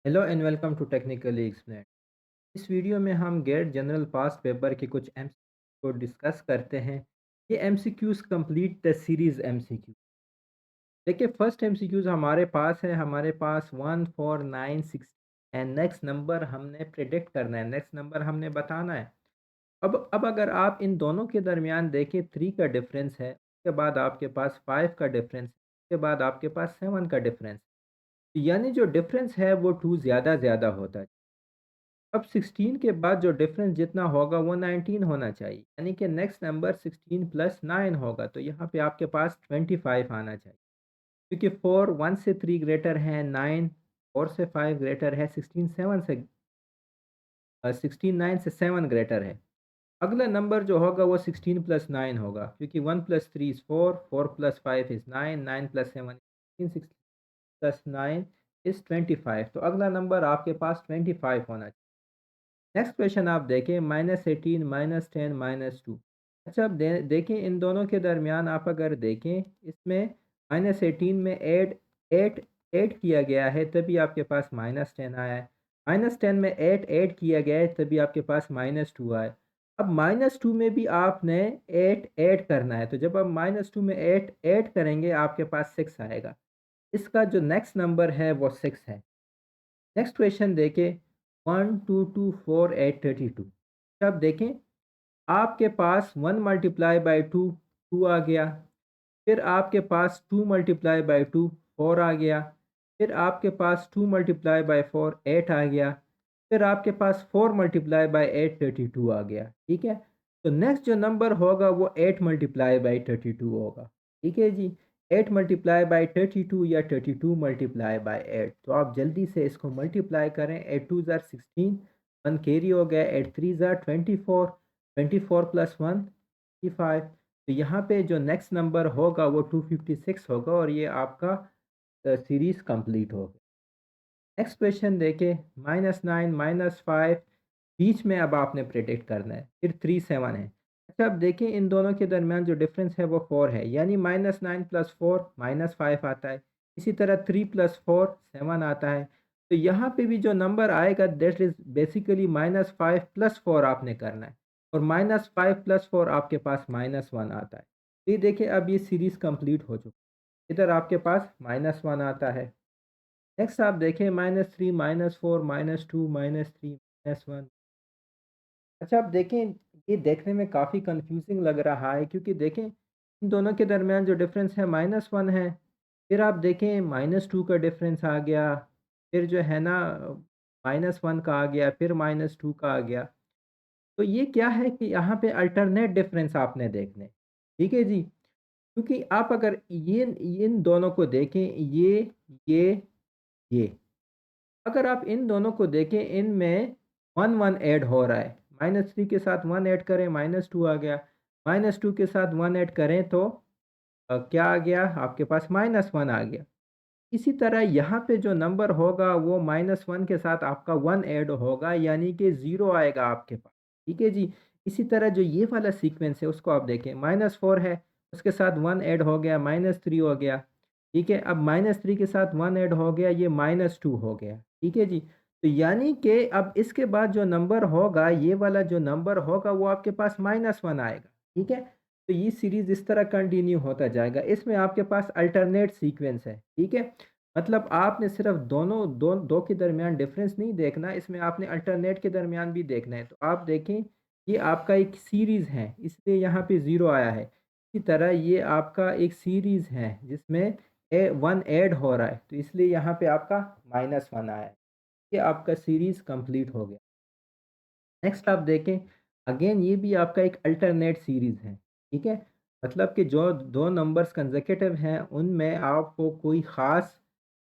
Hello and welcome to technically explain. इस वीडियो में हम गेट जनरल पास्ट पेपर के कुछ एमसीक्यू को डिस्कस करते हैं। ये MCQs complete the series MCQ. देखिए, फर्स्ट एमसीक्यूज हमारे पास है, हमारे पास 1 4 9 6 एंड नेक्स्ट नंबर हमने प्रिडिक्ट करना है, नेक्स्ट नंबर हमने बताना है। अब अगर आप इन दोनों के दरमियान देखें, 3 का डिफरेंस है, उसके बाद आपके पास 5 का डिफरेंस, उसके बाद आपके पास 7 का डिफरेंस, यानी जो डिफरेंस है वो 2 ज़्यादा ज़्यादा होता है। अब 16 के बाद जो डिफरेंस जितना होगा वो 19 होना चाहिए, यानी कि नेक्स्ट नंबर 16 प्लस 9 होगा, तो यहाँ पे आपके पास 25 आना चाहिए। क्योंकि 4 1 से 3 ग्रेटर है, 9 4 से 5 ग्रेटर है, 16 7 से 16 9 से 7 ग्रेटर है। अगला नंबर जो होगा वो 16 प्लस 9 होगा, क्योंकि 1 plus 3 is 4, 4 plus 5 is 9, 9 plus 7 16, 16 plus 9 is 25। तो अगला नंबर आपके पास 25 होना चाहिए। नेक्स्ट क्वेश्चन आप देखें, -18 -10 -2। अच्छा, अब देखें इन दोनों के दरमियान आप अगर देखें, इसमें -18 में ऐड 8 ऐड किया गया है, तभी आपके पास -10 आया है। -10 में 8 ऐड किया गया है, तभी आपके पास -2 आया है। अब -2 में भी आपने 8 ऐड करना है, तो जब आप -2 में 8 ऐड करेंगे आपके पास 6 आएगा। इसका जो नेक्स्ट नंबर है वो 6 है। नेक्स्ट क्वेश्चन देखें, 1 2 2 4 8 32। अब देखें, आपके पास 1 मल्टीप्लाई बाई 2 2 आ गया, फिर आपके पास 2 मल्टीप्लाई बाई 2 4 आ गया, फिर आपके पास 2 मल्टीप्लाई बाई 4 8 आ गया, फिर आपके पास 4 मल्टीप्लाई बाई 8 32 आ गया। ठीक है, तो नेक्स्ट जो नंबर होगा वो 8 मल्टीप्लाई बाई 32 होगा। ठीक है जी, 8 मल्टीप्लाई बाई 32 या 32 मल्टीप्लाई बाई 8। तो आप जल्दी से इसको मल्टीप्लाई करें। 8 2 ज़ार 16, 1 कैरी हो गया, 8 3 ज़ार 24, 24 प्लस 1 55। तो यहाँ पे जो नेक्स्ट नंबर होगा वो 256 होगा, और ये आपका सीरीज़ कंप्लीट हो गया। नेक्स्ट क्वेश्चन देखें, -9 -5, बीच में अब आपने प्रिडिक्ट करना है, फिर 3 7 है। अच्छा, अब देखें इन दोनों के दरमियान जो डिफरेंस है वो 4 है, यानी -9 प्लस 4 -5 आता है। इसी तरह 3 प्लस 4 7 आता है। तो यहाँ पे भी जो नंबर आएगा दैट इज़ बेसिकली -5 प्लस 4 आपने करना है, और -5 प्लस 4 आपके पास -1 आता है। तो ये देखिए, अब ये सीरीज़ कंप्लीट हो चुकी है। इधर आपके पास -1 आता है। नेक्स्ट आप देखें, -3 -4 -2 -3 -1। अच्छा, आप देखें, ये देखने में काफ़ी कंफ्यूजिंग लग रहा है, क्योंकि देखें इन दोनों के दरमियान जो डिफरेंस है -1 है, फिर आप देखें -2 का डिफरेंस आ गया, फिर जो है ना -1 का आ गया, फिर -2 का आ गया। तो ये क्या है कि यहाँ पे अल्टरनेट डिफरेंस आपने देखने। ठीक है जी, क्योंकि आप अगर ये इन दोनों को देखें, ये ये अगर आप इन दोनों को देखें, इनमें 1 1 ऐड हो रहा है। -3 के साथ 1 ऐड करें, -2 आ गया। -2 के साथ 1 ऐड करें तो क्या आ गया? आपके पास -1 आ गया। इसी तरह यहाँ पे जो नंबर होगा वो -1 के साथ आपका 1 ऐड होगा, यानी कि 0 आएगा आपके पास। ठीक है जी? इसी तरह जो ये वाला सीक्वेंस है उसको आप देखें, -4 है, उसके साथ 1 ऐड हो गया, -3 हो गया। ठीक है? अब -3 के साथ 1 ऐड हो गया, ये -2 हो गया। ठीक है जी? तो यानी कि अब इसके बाद जो नंबर होगा, ये वाला जो नंबर होगा वो आपके पास -1 आएगा। ठीक है? तो ये सीरीज़ इस तरह कंटिन्यू होता जाएगा। इसमें आपके पास अल्टरनेट सीक्वेंस है। ठीक है? मतलब आपने सिर्फ़ दोनों दो दो के दरमियान डिफ़रेंस नहीं देखना, इसमें आपने अल्टरनेट के दरमियान भी देखना है। तो आप देखें, ये आपका एक सीरीज़ है, इसलिए यहाँ पे 0 आया है। इसी तरह ये आपका एक सीरीज़ है जिसमें 1 ऐड हो रहा है, तो इसलिए यहाँ पे आपका -1 आया है। ये आपका सीरीज़ कंप्लीट हो गया। नेक्स्ट आप देखें, अगेन ये भी आपका एक अल्टरनेट सीरीज़ है। ठीक है? मतलब कि जो 2 नंबर्स कंसेक्यूटिव हैं, उनमें आपको कोई ख़ास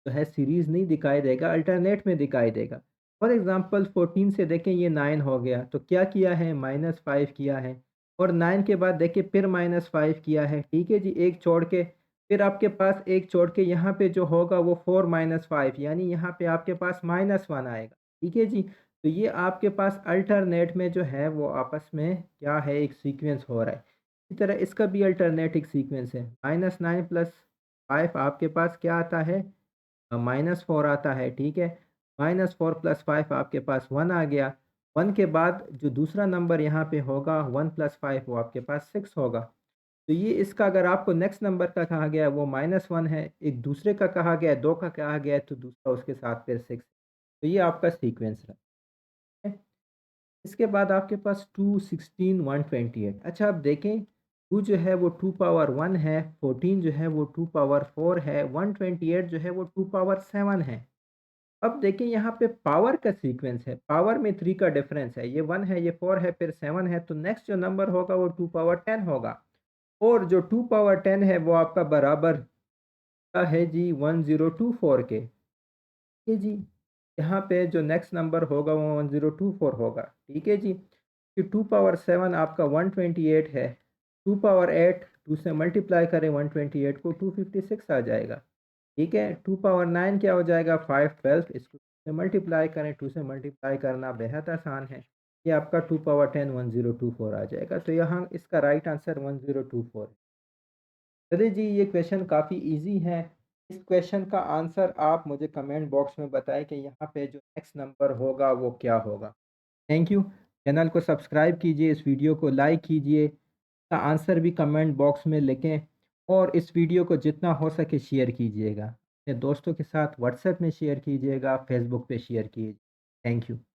जो है सीरीज़ नहीं दिखाई देगा, अल्टरनेट में दिखाई देगा। फॉर एग्ज़ाम्पल 14 से देखें, ये 9 हो गया, तो क्या किया है? -5 किया है, और 9 के बाद देखिए फिर -5 किया है। ठीक है जी? एक छोड़ के, फिर आपके पास एक छोड़ के यहाँ पे जो होगा वो 4 5, यानी यहाँ पे आपके पास -1 आएगा। ठीक है जी? तो ये आपके पास अल्टरनेट में जो है वो आपस में क्या है, एक सीक्वेंस हो रहा है। इसी तरह इसका भी अल्टरनेट एक सीक्वेंस है। -9 प्लस 5 आपके पास क्या आता है? -4 आता है। ठीक है? -4 + 5 आपके पास 1 आ गया। 1 के बाद जो दूसरा नंबर यहाँ पे होगा 1 + 5 वो आपके पास 6 होगा। तो ये इसका अगर आपको नेक्स्ट नंबर का कहा गया है वो -1 है, एक दूसरे का कहा गया है, 2 का कहा गया है तो दूसरा उसके साथ फिर 6। तो ये आपका सीक्वेंस रहा, ठीक है। इसके बाद आपके पास 2, 16, 128। अच्छा अब देखें 2 जो है वो 2 पावर 1 है, 14 जो है वो 2 पावर 4 है, 128 जो है वो 2 पावर 7 है। अब देखिए यहाँ पे पावर का सीक्वेंस है, पावर में 3 का डिफरेंस है, ये 1 है, ये 4 है, फिर 7 है, तो नेक्स्ट जो नंबर होगा वो 2 पावर 10 होगा और जो 2 पावर 10 है वो आपका बराबर का है जी 1024 के। ठीक है जी, यहाँ पे जो नेक्स्ट नंबर होगा वो 1024 होगा, ठीक है जी। कि 2 पावर 7 आपका 128 है, 2 पावर 8 2 से मल्टीप्लाई करें 128 को 256 आ जाएगा। ठीक है, 2 पावर 9 क्या हो जाएगा 512, इसको 2 से मल्टीप्लाई करें, 2 से मल्टीप्लाई करना बेहद आसान है। ये आपका 2 पावर 10 1024 आ जाएगा। तो यहाँ इसका राइट आंसर 1024 है। चलिए जी, ये क्वेश्चन काफ़ी ईज़ी है। इस क्वेश्चन का आंसर आप मुझे कमेंट बॉक्स में बताएँ कि यहाँ पे जो नेक्स्ट नंबर होगा वो क्या होगा? Thank you. चैनल को सब्सक्राइब कीजिए, इस वीडियो को लाइक कीजिए, इसका आंसर भी कमेंट बॉक्स में लिखें और इस वीडियो को जितना हो सके शेयर कीजिएगा। अपने दोस्तों के साथ व्हाट्सएप में शेयर कीजिएगा, फेसबुक पे शेयर कीजिए। Thank you.